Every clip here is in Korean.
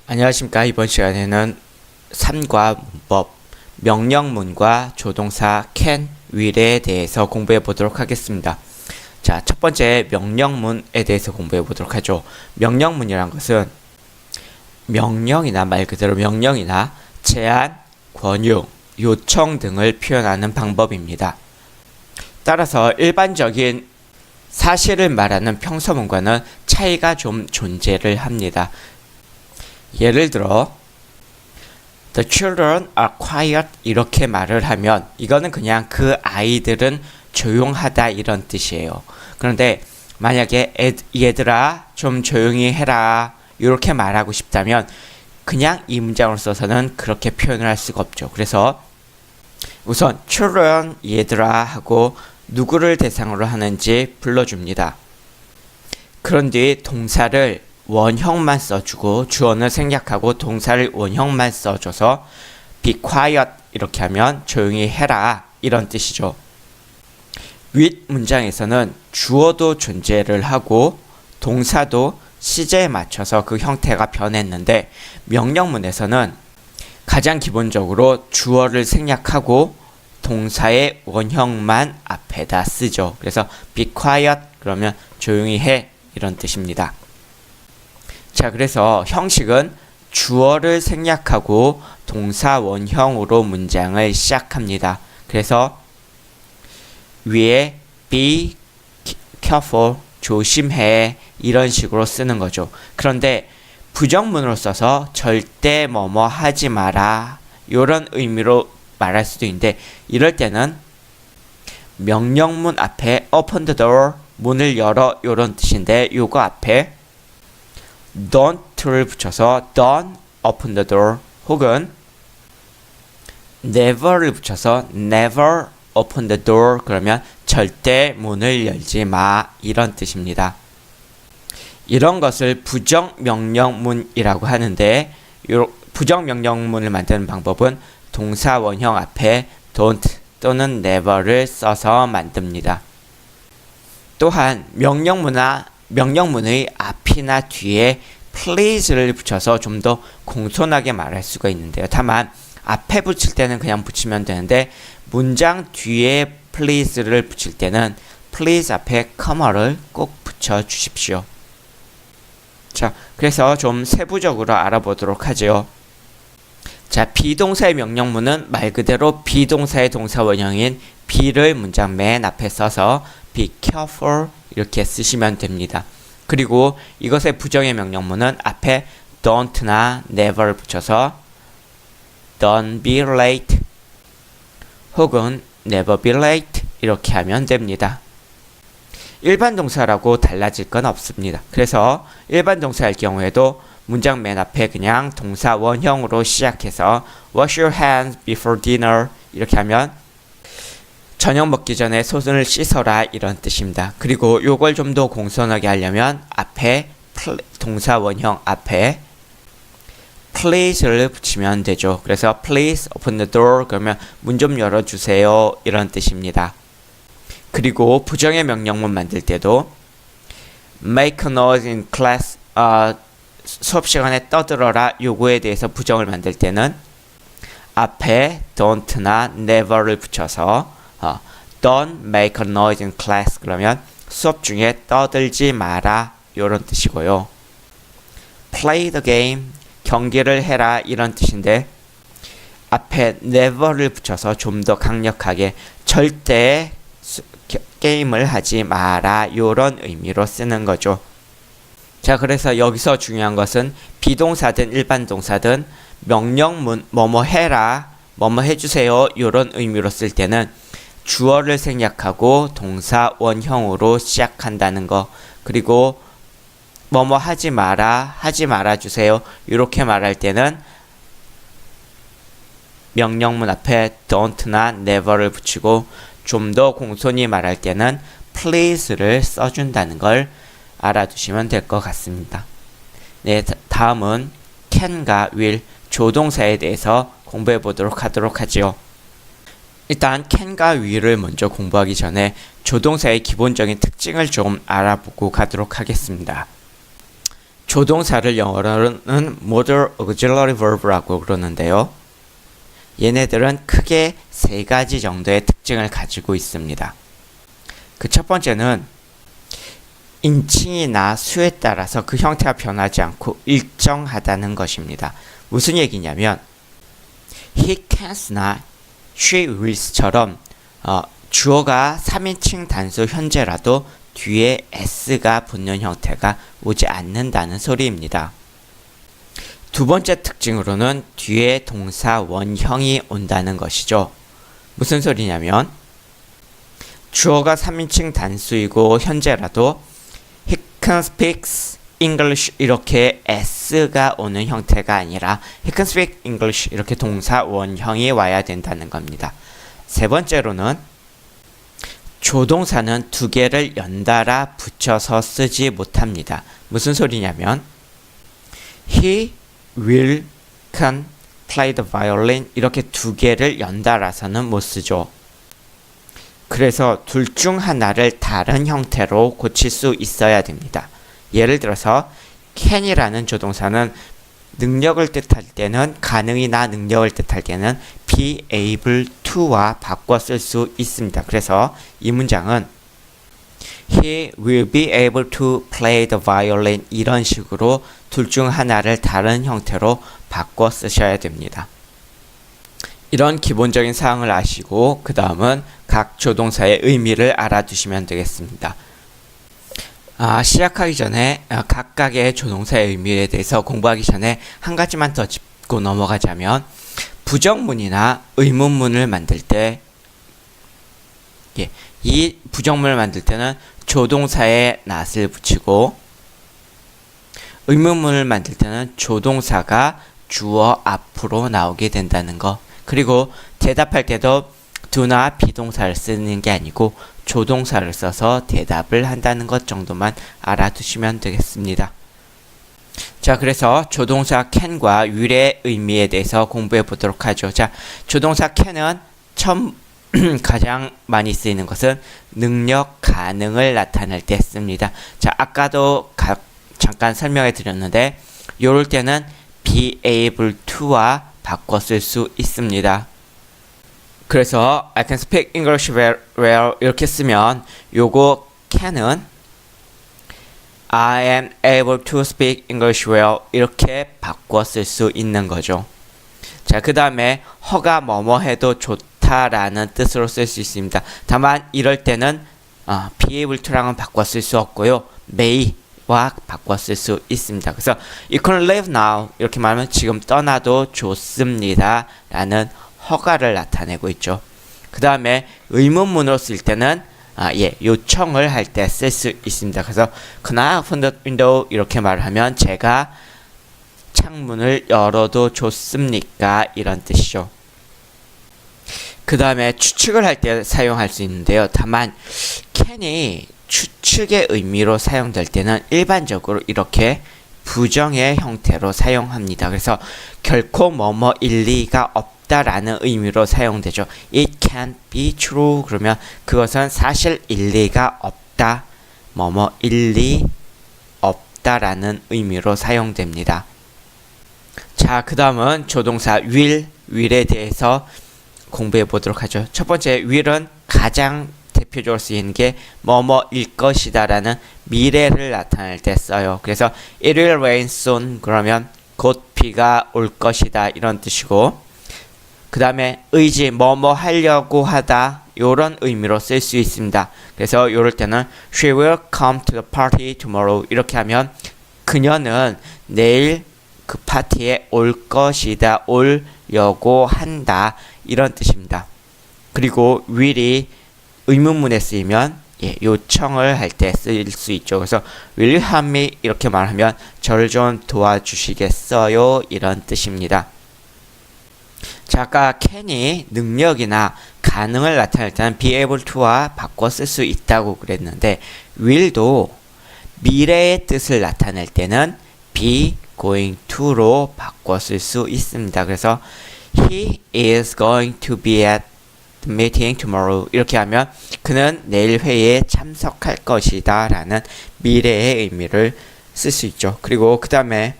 안녕하십니까. 이번 시간에는 산과 문법, 명령문과 조동사 can, will에 대해서 공부해 보도록 하겠습니다. 자, 첫 번째 명령문에 대해서 공부해 보도록 하죠. 명령문이란 것은 명령이나 말 그대로 명령이나 제안, 권유, 요청 등을 표현하는 방법입니다. 따라서 일반적인 사실을 말하는 평서문과는 차이가 좀 존재를 합니다. 예를 들어 The children are quiet 이렇게 말을 하면 이거는 그냥 그 아이들은 조용하다 이런 뜻이에요. 그런데 만약에 얘들아 좀 조용히 해라 이렇게 말하고 싶다면 그냥 이 문장을 써서는 그렇게 표현을 할 수가 없죠. 그래서 우선 children 얘들아 하고 누구를 대상으로 하는지 불러줍니다. 그런 뒤 동사를 원형만 써주고 주어는 생략하고 동사를 원형만 써줘서 be quiet 이렇게 하면 조용히 해라 이런 뜻이죠. 윗 문장에서는 주어도 존재를 하고 동사도 시제에 맞춰서 그 형태가 변했는데 명령문에서는 가장 기본적으로 주어를 생략하고 동사의 원형만 앞에다 쓰죠. 그래서 be quiet 그러면 조용히 해 이런 뜻입니다. 자, 그래서 형식은 주어를 생략하고 동사 원형으로 문장을 시작합니다. 그래서 위에 be careful, 조심해 이런 식으로 쓰는 거죠. 그런데 부정문으로 써서 절대 뭐뭐 하지 마라 이런 의미로 말할 수도 있는데 이럴 때는 명령문 앞에 open the door, 문을 열어 이런 뜻인데 요거 앞에 don't를 붙여서 don't open the door 혹은 never를 붙여서 never open the door 그러면 절대 문을 열지 마 이런 뜻입니다. 이런 것을 부정명령문이라고 하는데 부정명령문을 만드는 방법은 동사 원형 앞에 don't 또는 never를 써서 만듭니다. 또한 명령문의 앞이나 뒤에 please를 붙여서 좀 더 공손하게 말할 수가 있는데요. 다만 앞에 붙일 때는 그냥 붙이면 되는데 문장 뒤에 please를 붙일 때는 please 앞에 comma를 꼭 붙여 주십시오. 자, 그래서 좀 세부적으로 알아보도록 하죠. 자, 비동사의 명령문은 말 그대로 비동사의 동사 원형인 be를 문장 맨 앞에 써서 be careful 이렇게 쓰시면 됩니다. 그리고 이것의 부정의 명령문은 앞에 don't나 never를 붙여서 don't be late 혹은 never be late 이렇게 하면 됩니다. 일반 동사라고 달라질 건 없습니다. 그래서 일반 동사일 경우에도 문장 맨 앞에 그냥 동사 원형으로 시작해서 wash your hands before dinner 이렇게 하면 저녁 먹기 전에 손을 씻어라 이런 뜻입니다. 그리고 요걸 좀 더 공손하게 하려면 앞에 동사 원형 앞에 please를 붙이면 되죠. 그래서 please open the door 그러면 문 좀 열어주세요 이런 뜻입니다. 그리고 부정의 명령문 만들 때도 make a noise in class 수업 시간에 떠들어라 요거에 대해서 부정을 만들 때는 앞에 don't나 never를 붙여서 don't make a noise in class 그러면 수업 중에 떠들지 마라 이런 뜻이고요. play the game 경기를 해라 이런 뜻인데 앞에 never를 붙여서 좀 더 강력하게 절대 게임을 하지 마라 이런 의미로 쓰는 거죠. 자, 그래서 여기서 중요한 것은 비동사든 일반 동사든 명령문 뭐뭐 해라 뭐뭐 해주세요 이런 의미로 쓸 때는 주어를 생략하고 동사 원형으로 시작한다는 거 그리고 뭐뭐 하지 마라 주세요 이렇게 말할 때는 명령문 앞에 don't나 never를 붙이고 좀 더 공손히 말할 때는 please를 써준다는 걸 알아두시면 될 것 같습니다. 네, 다음은 can과 will 조동사에 대해서 공부해 보도록 하지요. 일단 can과 will을 먼저 공부하기 전에 조동사의 기본적인 특징을 좀 알아보고 가도록 하겠습니다. 조동사를 영어로는 modal auxiliary verb라고 그러는데요. 얘네들은 크게 세 가지 정도의 특징을 가지고 있습니다. 그 첫 번째는 인칭이나 수에 따라서 그 형태가 변하지 않고 일정하다는 것입니다. 무슨 얘기냐면 he cans나 she wills처럼 주어가 3인칭 단수 현재라도 뒤에 s가 붙는 형태가 오지 않는다는 소리입니다. 두 번째 특징으로는 뒤에 동사 원형이 온다는 것이죠. 무슨 소리냐면 주어가 3인칭 단수이고 현재라도 he can speak English 이렇게 s가 오는 형태가 아니라 he can speak English 이렇게 동사 원형이 와야 된다는 겁니다. 세 번째로는 조동사는 두 개를 연달아 붙여서 쓰지 못합니다. 무슨 소리냐면 he will can play the violin 이렇게 두 개를 연달아서는 못 쓰죠. 그래서 둘 중 하나를 다른 형태로 고칠 수 있어야 됩니다. 예를 들어서 can이라는 조동사는 능력을 뜻할 때는 가능이나 능력을 뜻할 때는 be able to와 바꿔 쓸 수 있습니다. 그래서 이 문장은 he will be able to play the violin 이런 식으로 둘 중 하나를 다른 형태로 바꿔 쓰셔야 됩니다. 이런 기본적인 사항을 아시고 그 다음은 각 조동사의 의미를 알아두시면 되겠습니다. 시작하기 전에 각각의 조동사의 의미에 대해서 공부하기 전에 한 가지만 더 짚고 넘어가자면 부정문이나 의문문을 만들 때 이 부정문을 만들 때는 조동사에 not을 붙이고 의문문을 만들 때는 조동사가 주어 앞으로 나오게 된다는 거. 그리고 대답할 때도 do나 비동사를 쓰는 게 아니고 조동사를 써서 대답을 한다는 것 정도만 알아두시면 되겠습니다. 자, 그래서 조동사 can과 will의 의미에 대해서 공부해 보도록 하죠. 자, 조동사 can은 가장 많이 쓰이는 것은 능력, 가능을 나타낼 때 씁니다. 자, 아까도 잠깐 설명해 드렸는데 요럴 때는 be able to와 바꿔 쓸 수 있습니다. 그래서 I can speak English well 이렇게 쓰면 요거 can은 I am able to speak English well 이렇게 바꿔 쓸 수 있는 거죠. 자, 그 다음에 허가 뭐뭐 해도 좋다라는 뜻으로 쓸 수 있습니다. 다만 이럴 때는 be able to랑은 바꿔 쓸 수 없고요. may와 바꿔 쓸 수 있습니다. 그래서 you can leave now 이렇게 말하면 지금 떠나도 좋습니다 라는 허가를 나타내고 있죠. 그 다음에 의문문으로 쓸 때는 요청을 할 때 쓸 수 있습니다. 그래서 Can I open the window? 이렇게 말하면 제가 창문을 열어도 좋습니까? 이런 뜻이죠. 그 다음에 추측을 할 때 사용할 수 있는데요. 다만 can이 추측의 의미로 사용될 때는 일반적으로 이렇게 부정의 형태로 사용합니다. 그래서 결코 뭐뭐 일리가 없다라는 의미로 사용되죠. It can't be true. 그러면 그것은 사실 일리가 없다. 뭐뭐 일리 없다라는 의미로 사용됩니다. 자, 그 다음은 조동사 will에 대해서 공부해 보도록 하죠. 첫 번째 will은 가장 대표적으로 쓰이는 게 뭐뭐일 것이다 라는 미래를 나타낼 때 써요. 그래서 it will rain soon 그러면 곧 비가 올 것이다 이런 뜻이고, 그 다음에 의지 뭐뭐 하려고 하다 요런 의미로 쓸 수 있습니다. 그래서 요럴 때는 she will come to the party tomorrow 이렇게 하면 그녀는 내일 그 파티에 올 것이다, 오려고 한다 이런 뜻입니다. 그리고 will이 의문문에 쓰이면 요청을 할 때 쓸 수 있죠. 그래서 will you help me 이렇게 말하면 저를 좀 도와주시겠어요 이런 뜻입니다. 자, 아까 can이 능력이나 가능을 나타낼 때는 be able to와 바꿔 쓸 수 있다고 그랬는데 will도 미래의 뜻을 나타낼 때는 be going to로 바꿔 쓸 수 있습니다. 그래서 he is going to be at the meeting tomorrow 이렇게 하면 그는 내일 회의에 참석할 것이다 라는 미래의 의미를 쓸 수 있죠. 그리고 그 다음에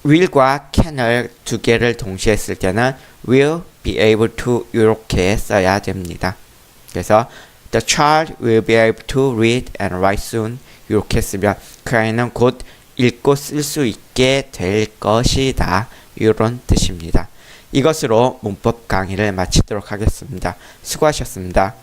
will과 can을 두 개를 동시에 쓸 때는 will be able to 이렇게 써야 됩니다. 그래서 the child will be able to read and write soon 이렇게 쓰면 그 아이는 곧 읽고 쓸 수 있게 될 것이다. 이런 뜻입니다. 이것으로 문법 강의를 마치도록 하겠습니다. 수고하셨습니다.